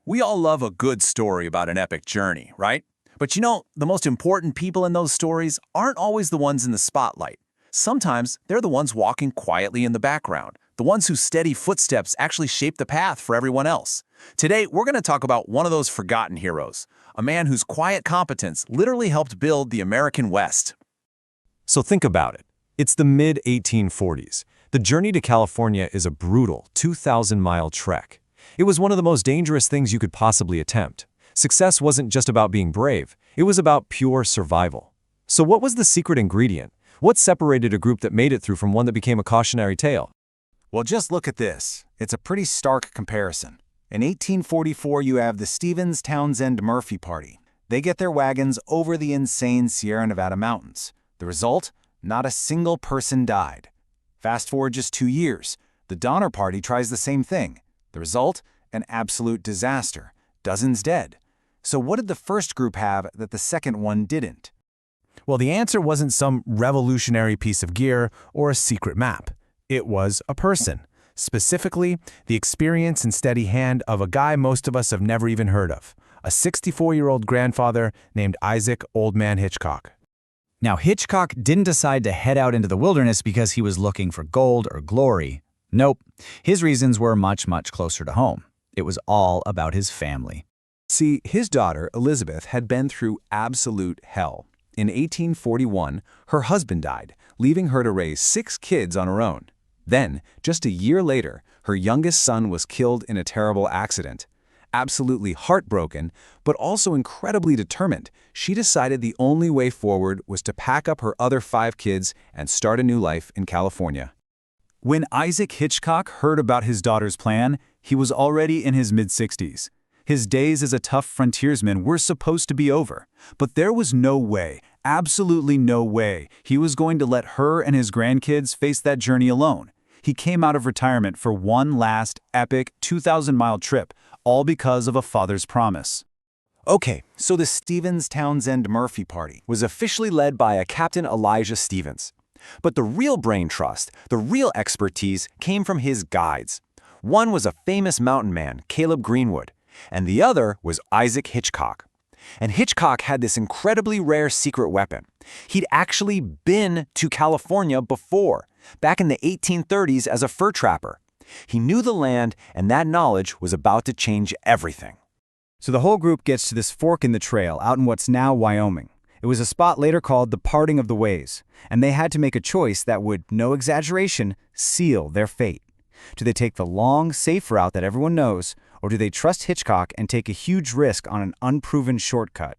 We all love a good story about an epic journey, right? But the most important people in those stories aren't always the ones in the spotlight. Sometimes they're the ones walking quietly in the background, the ones whose steady footsteps actually shape the path for everyone else. Today, we're going to talk about one of those forgotten heroes, a man whose quiet competence literally helped build the American West. So think about it. It's the mid-1840s. The journey to California is a brutal 2,000-mile trek. It was one of the most dangerous things you could possibly attempt. Success wasn't just about being brave. It was about pure survival. So what was the secret ingredient? What separated a group that made it through from one that became a cautionary tale? Well, just look at this. It's a pretty stark comparison. In 1844, you have the Stephens-Townsend-Murphy Party. They get their wagons over the insane Sierra Nevada mountains. The result? Not a single person died. Fast forward just 2 years. The Donner Party tries the same thing. The result? An absolute disaster. Dozens dead. So what did the first group have that the second one didn't? Well, the answer wasn't some revolutionary piece of gear or a secret map. It was a person. Specifically, the experience and steady hand of a guy most of us have never even heard of. A 64-year-old grandfather named Isaac Old Man Hitchcock. Now, Hitchcock didn't decide to head out into the wilderness because he was looking for gold or glory. Nope. His reasons were much, much closer to home. It was all about his family. See, his daughter, Elizabeth, had been through absolute hell. In 1841, her husband died, leaving her to raise 6 kids on her own. Then, just a year later, her youngest son was killed in a terrible accident. Absolutely heartbroken, but also incredibly determined, she decided the only way forward was to pack up her other 5 kids and start a new life in California. When Isaac Hitchcock heard about his daughter's plan, he was already in his mid-60s. His days as a tough frontiersman were supposed to be over, but there was no way, absolutely no way, he was going to let her and his grandkids face that journey alone. He came out of retirement for one last, epic 2,000-mile trip, all because of a father's promise. Okay, so the Stephens-Townsend-Murphy Party was officially led by a Captain Elijah Stevens. But the real brain trust, the real expertise, came from his guides. One was a famous mountain man, Caleb Greenwood, and the other was Isaac Hitchcock. And Hitchcock had this incredibly rare secret weapon. He'd actually been to California before, back in the 1830s as a fur trapper. He knew the land, and that knowledge was about to change everything. So the whole group gets to this fork in the trail out in what's now Wyoming. It was a spot later called the Parting of the Ways, and they had to make a choice that would, no exaggeration, seal their fate. Do they take the long, safe route that everyone knows, or do they trust Hitchcock and take a huge risk on an unproven shortcut?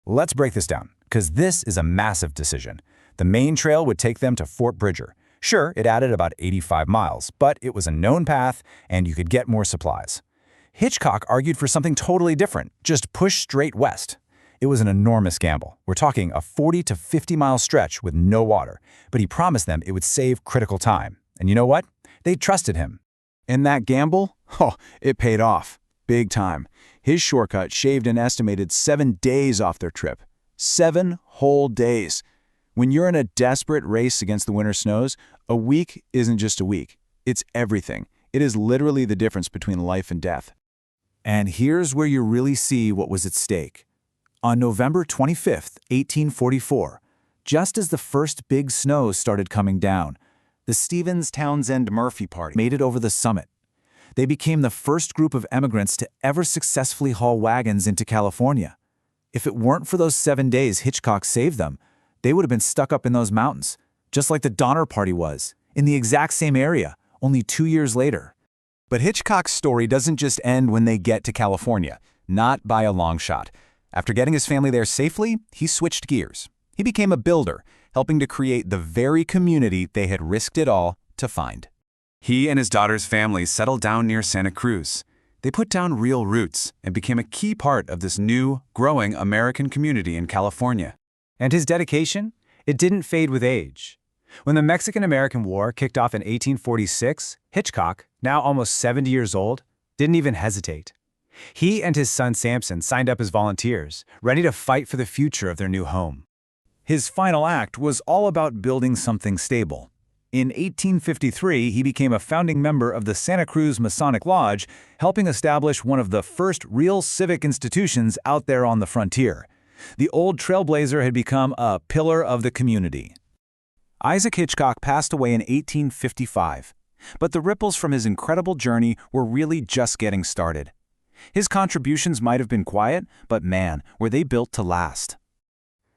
Let's break this down, because this is a massive decision. The main trail would take them to Fort Bridger. Sure, it added about 85 miles, but it was a known path, and you could get more supplies. Hitchcock argued for something totally different, just push straight west. It was an enormous gamble. We're talking a 40 to 50-mile stretch with no water, but he promised them it would save critical time. And you know what? They trusted him. And that gamble? Oh, it paid off. Big time. His shortcut shaved an estimated 7 days off their trip. 7 whole days. When you're in a desperate race against the winter snows, a week isn't just a week. It's everything. It is literally the difference between life and death. And here's where you really see what was at stake. On November 25th, 1844, just as the first big snows started coming down, the Stephens-Townsend-Murphy Party made it over the summit. They became the first group of emigrants to ever successfully haul wagons into California. If it weren't for those 7 days Hitchcock saved them, they would have been stuck up in those mountains, just like the Donner Party was, in the exact same area, only 2 years later. But Hitchcock's story doesn't just end when they get to California, not by a long shot. After getting his family there safely, he switched gears. He became a builder, helping to create the very community they had risked it all to find. He and his daughter's family settled down near Santa Cruz. They put down real roots and became a key part of this new, growing American community in California. And his dedication? It didn't fade with age. When the Mexican-American War kicked off in 1846, Hitchcock, now almost 70 years old, didn't even hesitate. He and his son Samson signed up as volunteers, ready to fight for the future of their new home. His final act was all about building something stable. In 1853, he became a founding member of the Santa Cruz Masonic Lodge, helping establish one of the first real civic institutions out there on the frontier. The old trailblazer had become a pillar of the community. Isaac Hitchcock passed away in 1855, but the ripples from his incredible journey were really just getting started. His contributions might have been quiet, but man, were they built to last.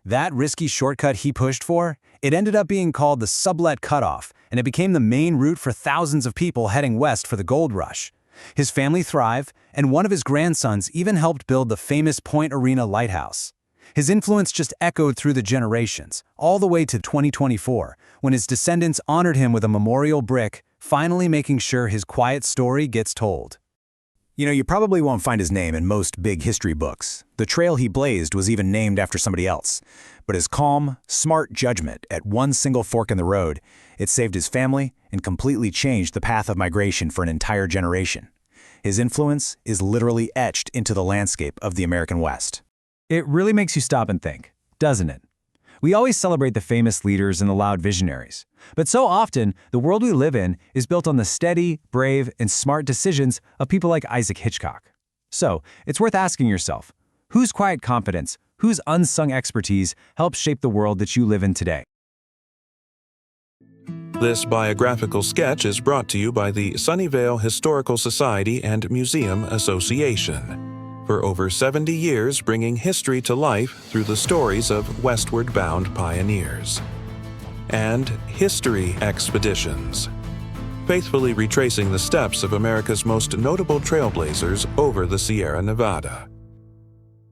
That risky shortcut he pushed for, it ended up being called the Sublet Cutoff, and it became the main route for thousands of people heading west for the gold rush. His family thrived, and one of his grandsons even helped build the famous Point Arena Lighthouse. His influence just echoed through the generations, all the way to 2024, when his descendants honored him with a memorial brick, finally making sure his quiet story gets told. You probably won't find his name in most big history books. The trail he blazed was even named after somebody else. But his calm, smart judgment at one single fork in the road, it saved his family and completely changed the path of migration for an entire generation. His influence is literally etched into the landscape of the American West. It really makes you stop and think, doesn't it? We always celebrate the famous leaders and the loud visionaries. But so often, the world we live in is built on the steady, brave, and smart decisions of people like Isaac Hitchcock. So, it's worth asking yourself, whose quiet confidence, whose unsung expertise helps shape the world that you live in today? This biographical sketch is brought to you by the Sunnyvale Historical Society and Museum Association. For over 70 years, bringing history to life through the stories of westward-bound pioneers. And History Expeditions, faithfully retracing the steps of America's most notable trailblazers over the Sierra Nevada.